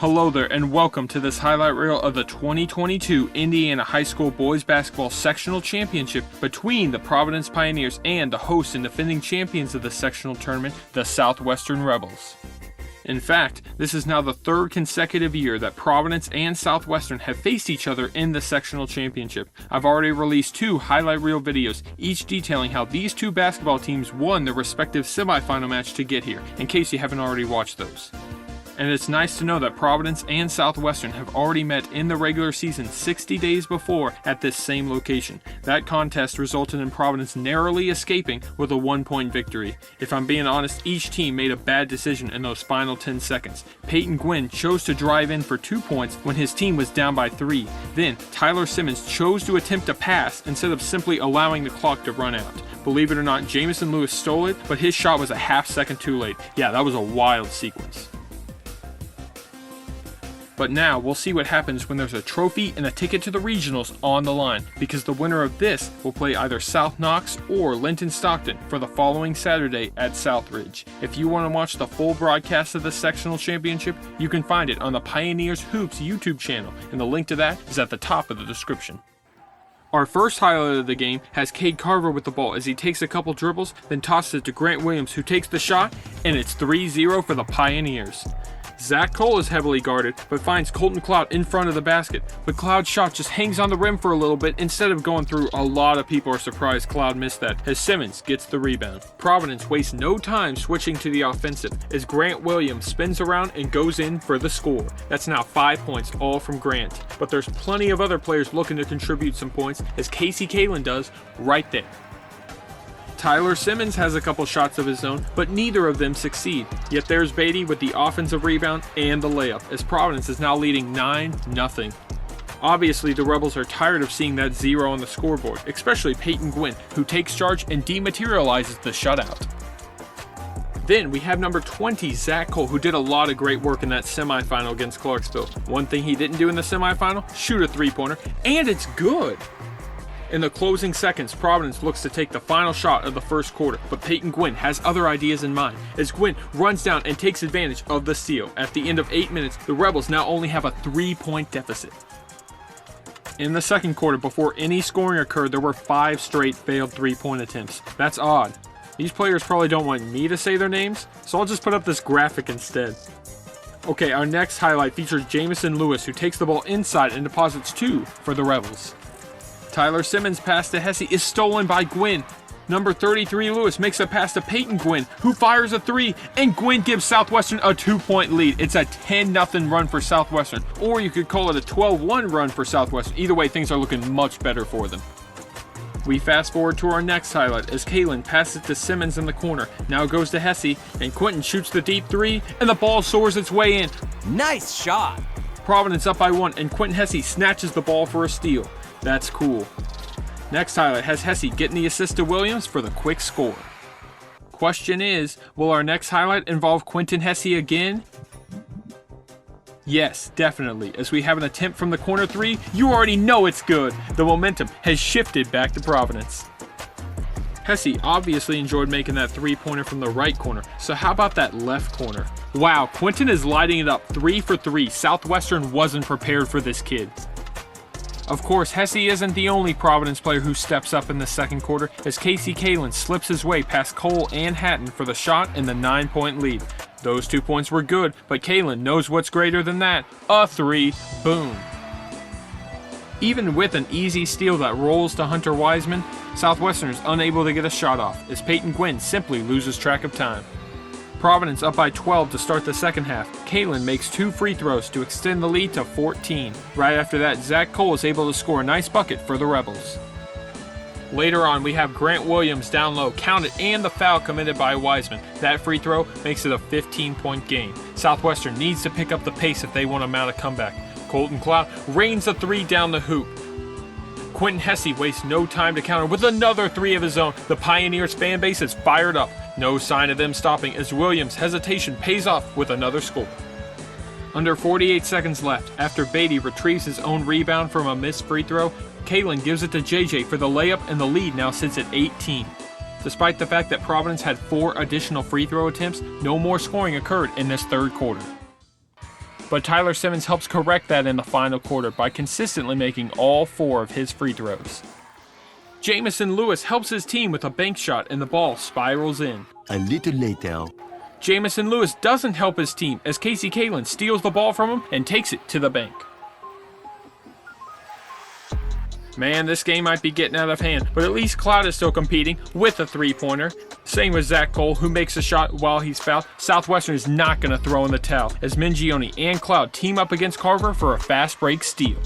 Hello there and welcome to this highlight reel of the 2022 Indiana High School Boys Basketball Sectional Championship between the Providence Pioneers and the host and defending champions of the sectional tournament, the Southwestern Rebels. In fact, this is now the third consecutive year that Providence and Southwestern have faced each other in the sectional championship. I've already released 2 highlight reel videos, each detailing how these 2 basketball teams won their respective semifinal match to get here, in case you haven't already watched those. And it's nice to know that Providence and Southwestern have already met in the regular season 60 days before at this same location. That contest resulted in Providence narrowly escaping with a 1-point victory. If I'm being honest, each team made a bad decision in those final 10 seconds. Peyton Gwynn chose to drive in for 2 points when his team was down by 3. Then, Tyler Simmons chose to attempt a pass instead of simply allowing the clock to run out. Believe it or not, Jamison Lewis stole it, but his shot was a half second too late. Yeah, that was a wild sequence. But now, we'll see what happens when there's a trophy and a ticket to the regionals on the line, because the winner of this will play either South Knox or Linton Stockton for the following Saturday at Southridge. If you want to watch the full broadcast of the sectional championship, you can find it on the Pioneers Hoops YouTube channel, and the link to that is at the top of the description. Our first highlight of the game has Cade Carver with the ball as he takes a couple dribbles, then tosses it to Grant Williams, who takes the shot, and it's 3-0 for the Pioneers. Zach Cole is heavily guarded, but finds Colton Cloud in front of the basket. But Cloud's shot just hangs on the rim for a little bit instead of going through. A lot of people are surprised Cloud missed that, as Simmons gets the rebound. Providence wastes no time switching to the offensive, as Grant Williams spins around and goes in for the score. That's now 5 points, all from Grant. But there's plenty of other players looking to contribute some points, as Casey Kalen does right there. Tyler Simmons has a couple shots of his own, but neither of them succeed. Yet there's Beatty with the offensive rebound and the layup, as Providence is now leading 9-0. Obviously, the Rebels are tired of seeing that 0 on the scoreboard, especially Peyton Gwynn, who takes charge and dematerializes the shutout. Then we have number 20, Zach Cole, who did a lot of great work in that semifinal against Clarksville. One thing he didn't do in the semifinal, shoot a 3-pointer, and it's good! In the closing seconds, Providence looks to take the final shot of the first quarter, but Peyton Gwynn has other ideas in mind, as Gwynn runs down and takes advantage of the steal. At the end of 8 minutes, the Rebels now only have a 3-point deficit. In the second quarter, before any scoring occurred, there were 5 straight failed 3-point attempts. That's odd. These players probably don't want me to say their names, so I'll just put up this graphic instead. Okay, our next highlight features Jamison Lewis, who takes the ball inside and deposits 2 for the Rebels. Tyler Simmons' pass to Hesse is stolen by Gwynn. Number 33 Lewis makes a pass to Peyton Gwynn, who fires a 3, and Gwynn gives Southwestern a 2-point lead. It's a 10-0 run for Southwestern, or you could call it a 12-1 run for Southwestern. Either way, things are looking much better for them. We fast forward to our next highlight as Kalen passes to Simmons in the corner. Now goes to Hesse, and Quentin shoots the deep 3, and the ball soars its way in. Nice shot! Providence up by 1, and Quentin Hesse snatches the ball for a steal. That's cool. Next highlight has Hesse getting the assist to Williams for the quick score. Question is, will our next highlight involve Quentin Hesse again? Yes, definitely. As we have an attempt from the corner 3, you already know it's good. The momentum has shifted back to Providence. Hesse obviously enjoyed making that 3-pointer from the right corner, so how about that left corner? Wow, Quentin is lighting it up 3 for 3. Southwestern wasn't prepared for this kid. Of course, Hesse isn't the only Providence player who steps up in the second quarter, as Casey Kalen slips his way past Cole and Hatton for the shot and the 9-point lead. Those 2 points were good, but Kalen knows what's greater than that. A 3, boom. Even with an easy steal that rolls to Hunter Wiseman, Southwestern is unable to get a shot off, as Peyton Gwynn simply loses track of time. Providence up by 12 to start the second half. Kalen makes 2 free throws to extend the lead to 14. Right after that, Zach Cole is able to score a nice bucket for the Rebels. Later on, we have Grant Williams down low, counted, and the foul committed by Wiseman. That free throw makes it a 15-point game. Southwestern needs to pick up the pace if they want to mount a comeback. Colton Cloud rains a 3 down the hoop. Quentin Hesse wastes no time to counter with another 3 of his own. The Pioneers fan base is fired up. No sign of them stopping as Williams' hesitation pays off with another score. Under 48 seconds left, after Beatty retrieves his own rebound from a missed free throw, Kalen gives it to JJ for the layup, and the lead now sits at 18. Despite the fact that Providence had 4 additional free throw attempts, no more scoring occurred in this third quarter. but Tyler Simmons helps correct that in the final quarter by consistently making all 4 of his free throws. Jamison Lewis helps his team with a bank shot and the ball spirals in. A little later. Jamison Lewis doesn't help his team as Casey Kalin steals the ball from him and takes it to the bank. Man, this game might be getting out of hand, but at least Cloud is still competing with a three-pointer. Same with Zach Cole, who makes a shot while he's fouled. Southwestern is not going to throw in the towel as Mingione and Cloud team up against Carver for a fast break steal.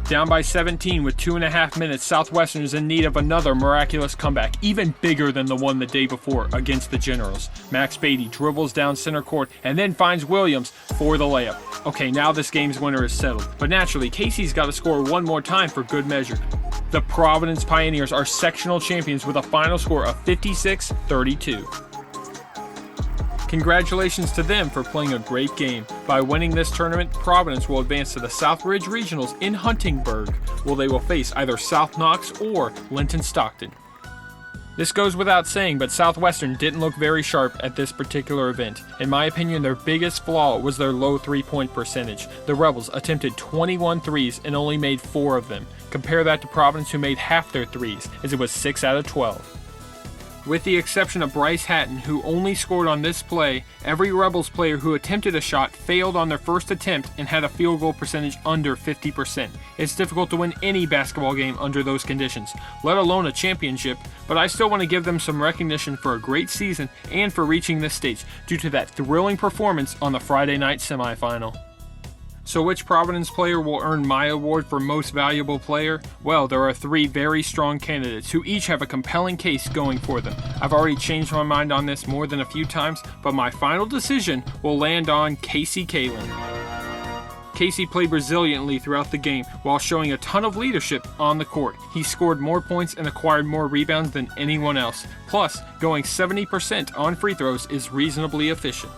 Down by 17 with 2.5 minutes, Southwestern is in need of another miraculous comeback, even bigger than the one the day before against the Generals. Max Beatty dribbles down center court and then finds Williams for the layup. Okay, now this game's winner is settled, but naturally, Casey's got to score one more time for good measure. The Providence Pioneers are sectional champions with a final score of 56-32. Congratulations to them for playing a great game. By winning this tournament, Providence will advance to the Southridge Regionals in Huntingburg, where they will face either South Knox or Linton Stockton. This goes without saying, but Southwestern didn't look very sharp at this particular event. In my opinion, their biggest flaw was their low three-point percentage. The Rebels attempted 21 threes and only made 4 of them. Compare that to Providence, who made half their threes, as it was 6 out of 12. With the exception of Bryce Hatton, who only scored on this play, every Rebels player who attempted a shot failed on their first attempt and had a field goal percentage under 50%. It's difficult to win any basketball game under those conditions, let alone a championship, but I still want to give them some recognition for a great season and for reaching this stage due to that thrilling performance on the Friday night semifinal. So which Providence player will earn my award for Most Valuable Player? Well, there are 3 very strong candidates who each have a compelling case going for them. I've already changed my mind on this more than a few times, but my final decision will land on Casey Kalin. Casey played brilliantly throughout the game while showing a ton of leadership on the court. He scored more points and acquired more rebounds than anyone else. Plus, going 70% on free throws is reasonably efficient.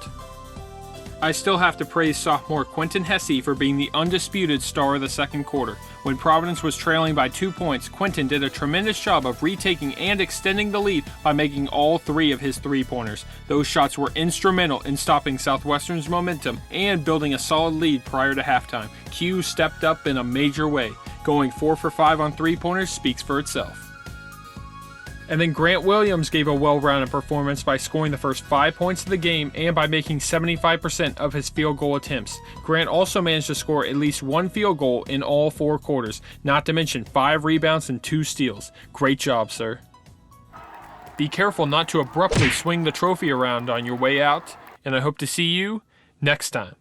I still have to praise sophomore Quentin Hesse for being the undisputed star of the second quarter. When Providence was trailing by 2 points, Quentin did a tremendous job of retaking and extending the lead by making all 3 of his three-pointers. Those shots were instrumental in stopping Southwestern's momentum and building a solid lead prior to halftime. Q stepped up in a major way. Going 4 for 5 on three-pointers speaks for itself. And then Grant Williams gave a well-rounded performance by scoring the first 5 points of the game and by making 75% of his field goal attempts. Grant also managed to score at least 1 field goal in all 4 quarters, not to mention 5 rebounds and 2 steals. Great job, sir. Be careful not to abruptly swing the trophy around on your way out, and I hope to see you next time.